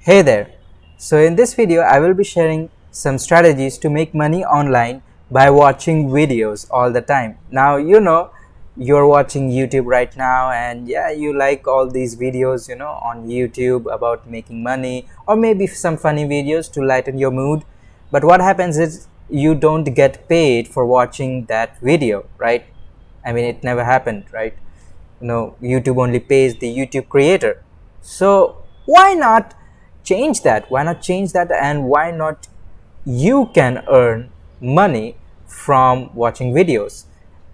Hey there. So in this video I will be sharing some strategies to make money online by watching videos all the time. Now you're watching YouTube right now, and yeah, you like all these videos on YouTube about making money, or maybe some funny videos to lighten your mood. But what happens is you don't get paid for watching that video, right? I mean, it never happened, right? YouTube only pays the YouTube creator. So why not change that? And why not you can earn money from watching videos?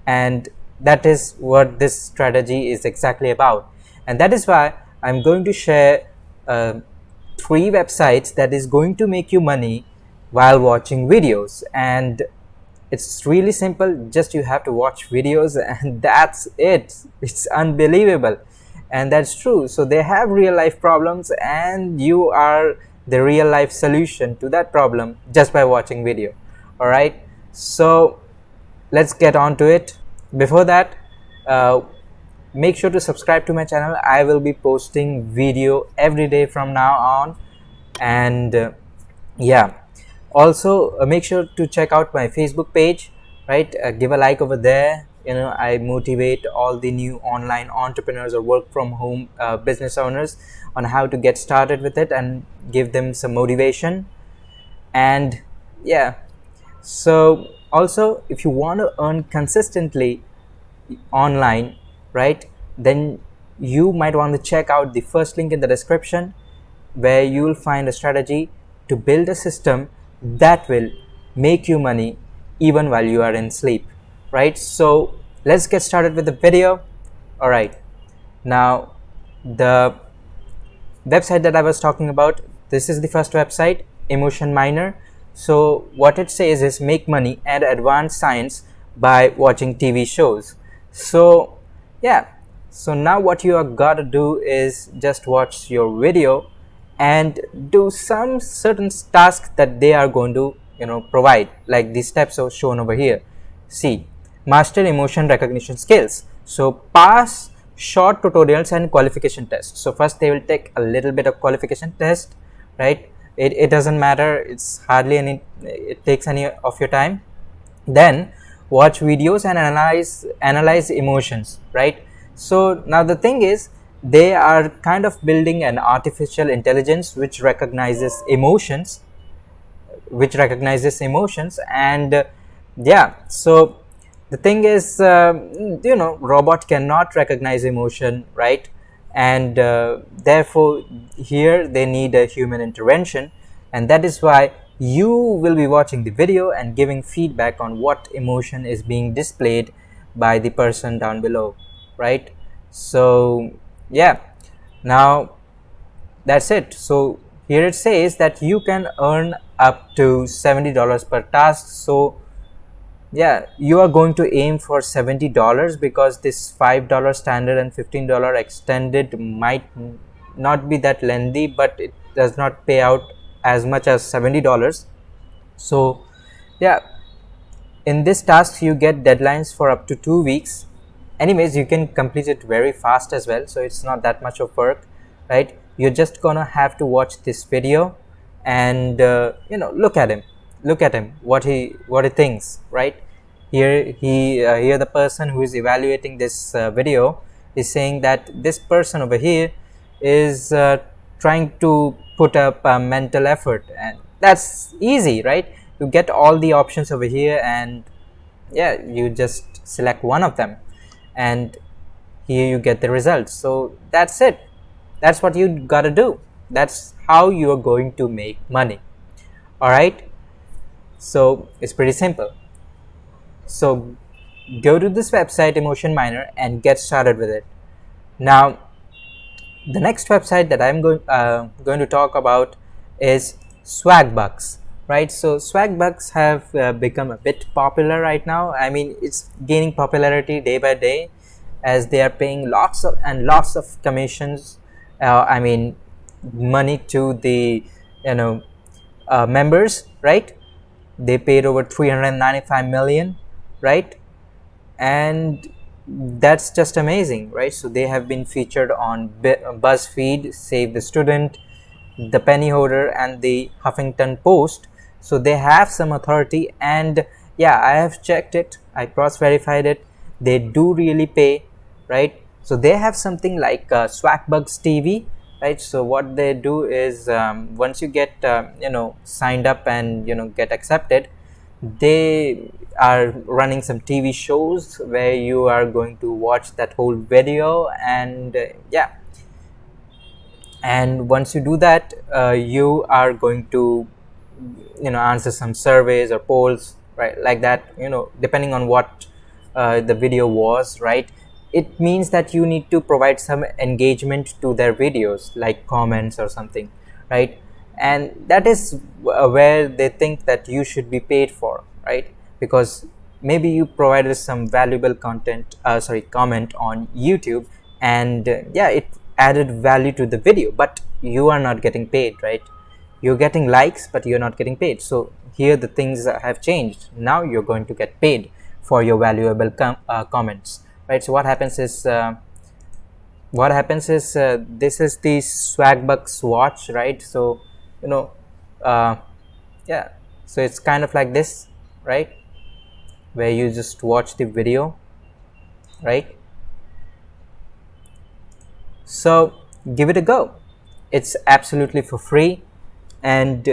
And that is what this strategy is exactly about. And that is why I'm going to share uh, 3 websites that is going to make you money while watching videos. And it's really simple, just you have to watch videos and that's it. It's unbelievable, and that's true. So they have real life problems, and you are the real life solution to that problem just by watching video. All right, so let's get on to it. Before that, uh, make sure to subscribe to my channel. I will be posting video every day from now on. And yeah, also make sure to check out my Facebook page, right? Give a like over there. I motivate all the new online entrepreneurs or work from home business owners on how to get started with it and give them some motivation. And yeah, so also, if you want to earn consistently online, right, then you might want to check out the first link in the description, where you will find a strategy to build a system that will make you money even while you are in sleep, right? So let's get started with the video. All right, now the website that I was talking about, this is the first website, Emotion Miner. So what it says is make money and advanced science by watching TV shows. So yeah, so now what you are gotta do is just watch your video and do some certain tasks that they are going to provide, like the steps are shown over here. See, master emotion recognition skills. So pass short tutorials and qualification tests. So first they will take a little bit of qualification test, right? It doesn't matter, it's hardly any, it takes any of your time. Then watch videos and analyze emotions, right? So now the thing is, they are kind of building an artificial intelligence which recognizes emotions. And yeah, so the thing is, robot cannot recognize emotion, right? And therefore here they need a human intervention, and that is why you will be watching the video and giving feedback on what emotion is being displayed by the person down below, right? So yeah, now that's it. So here it says that you can earn up to $70 per task. So yeah, you are going to aim for $70, because this $5 standard and $15 extended might not be that lengthy, but it does not pay out as much as $70. So yeah, in this task you get deadlines for up to 2 weeks. Anyways, you can complete it very fast as well, so it's not that much of work, right? You're just gonna have to watch this video and look at him, what he thinks, right? Here the person who is evaluating this video is saying that this person over here is trying to put up a mental effort, and that's easy, right? You get all the options over here, and yeah, you just select one of them, and here you get the results. So that's it, that's what you gotta do, that's how you're going to make money. All right, so it's pretty simple. So go to this website, Emotion Miner, and get started with it. Now the next website that I'm going to talk about is Swagbucks, right? So Swagbucks have become a bit popular right now. I mean, it's gaining popularity day by day, as they are paying lots of commissions, I mean money, to the members, right? They paid over 395 million, right? And that's just amazing, right? So they have been featured on BuzzFeed, Save the Student, the penny holder and the Huffington Post. So they have some authority, and yeah, I have checked it, I cross verified it, they do really pay, right? So they have something like Swagbucks TV, right? So what they do is, once you get signed up and get accepted, they are running some TV shows where you are going to watch that whole video, and yeah, and once you do that, you are going to answer some surveys or polls, right, like that, depending on what the video was, right? It means that you need to provide some engagement to their videos, like comments or something, right? And that is where they think that you should be paid for, right? Because maybe you provided some valuable content, comment on YouTube, and yeah, it added value to the video, but you are not getting paid, right? You're getting likes, but you're not getting paid. So here the things have changed. Now you're going to get paid for your valuable comments, right? So what happens is this is the Swagbucks watch, right? So you know uh, yeah, so it's kind of like this, right, where you just watch the video, right? So give it a go. It's absolutely for free, and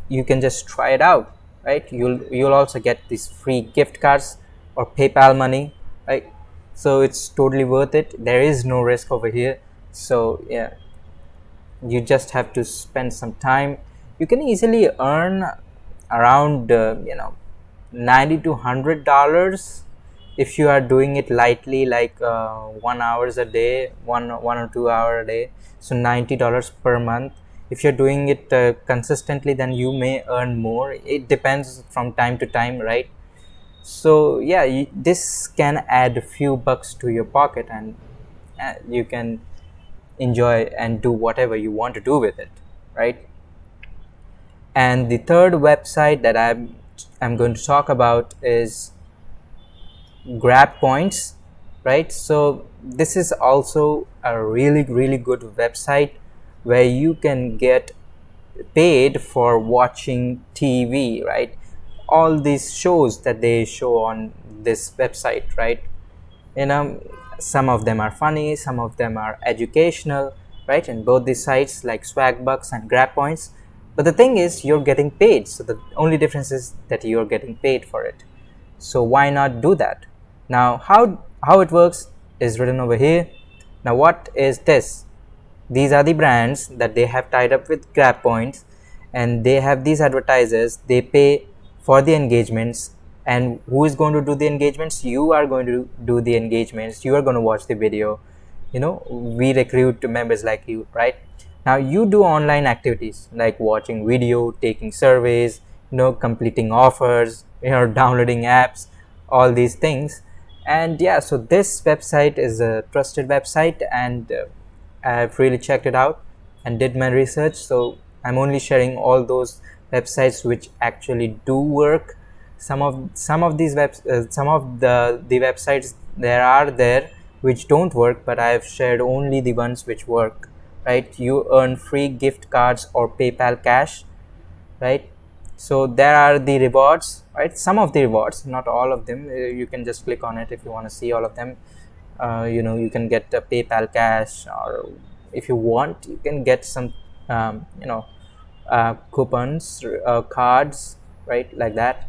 you can just try it out, right? You'll also get these free gift cards or PayPal money, right? So it's totally worth it. There is no risk over here. So yeah, you just have to spend some time. You can easily earn around 90 to $100 if you are doing it lightly, like 1 hours a day, one or 2 hour a day. So $90 per month. If you're doing it consistently, then you may earn more. It depends from time to time, right? So yeah, this can add a few bucks to your pocket, and you can enjoy and do whatever you want to do with it, right? And the third website that I'm going to talk about is Grab Points, right? So this is also a really good website where you can get paid for watching TV, right? All these shows that they show on this website, right? Some of them are funny, some of them are educational, right? And both these sites, like Swagbucks and Grab Points. But the thing is, you're getting paid. So the only difference is that you're getting paid for it. So why not do that? Now how it works is written over here. Now what is this? These are the brands that they have tied up with Grab Points, and they have these advertisers. They pay for the engagements, and who is going to do the engagements? You are going to do the engagements. You are going to watch the video. We recruit members like you, right? Now you do online activities like watching video, taking surveys, completing offers, downloading apps, all these things. And yeah, so this website is a trusted website, and I've really checked it out and did my research. So I'm only sharing all those websites which actually do work. Some of these some of the websites there which don't work, but I've shared only the ones which work, right? You earn free gift cards or PayPal cash, right? So there are the rewards, right? Some of the rewards, not all of them. You can just click on it if you want to see all of them. You can get a PayPal cash, or if you want, you can get some coupons, cards, right, like that.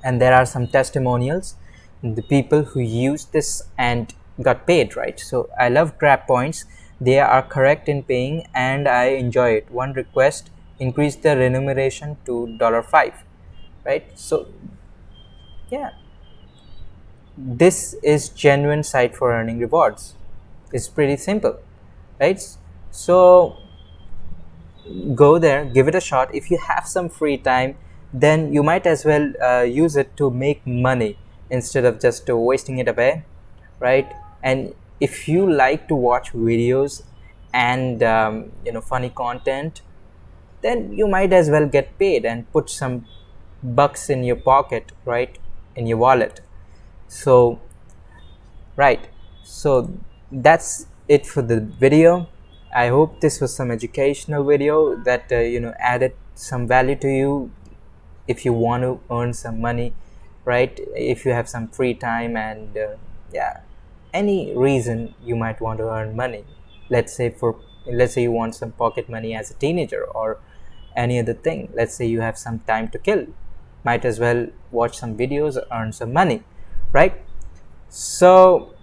And there are some testimonials, the people who used this and got paid, right? So I love Grab Points. They are correct in paying, and I enjoy it. One request: increase the remuneration to $5, right? So yeah, this is genuine site for earning rewards. It's pretty simple, right? So go there, give it a shot. If you have some free time, then you might as well use it to make money instead of just wasting it away, right? And if you like to watch videos and funny content, then you might as well get paid and put some bucks in your pocket, right, in your wallet. So right, so that's it for the video. I hope this was some educational video that added some value to you. If you want to earn some money, right? If you have some free time and yeah, any reason you might want to earn money. Let's say you want some pocket money as a teenager, or any other thing. Let's say you have some time to kill, might as well watch some videos, earn some money, right? So,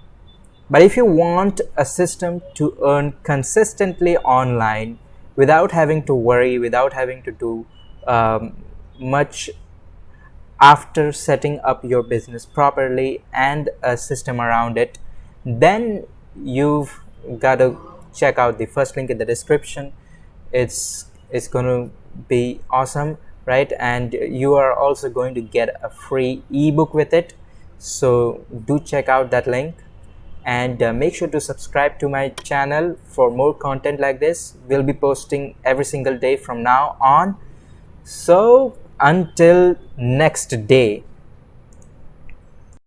but if you want a system to earn consistently online without having to worry, without having to do much after setting up your business properly and a system around it, then you've got to check out the first link in the description. It's going to be awesome, right? And you are also going to get a free ebook with it, so do check out that link. And make sure to subscribe to my channel for more content like this. We'll be posting every single day from now on. So until next day.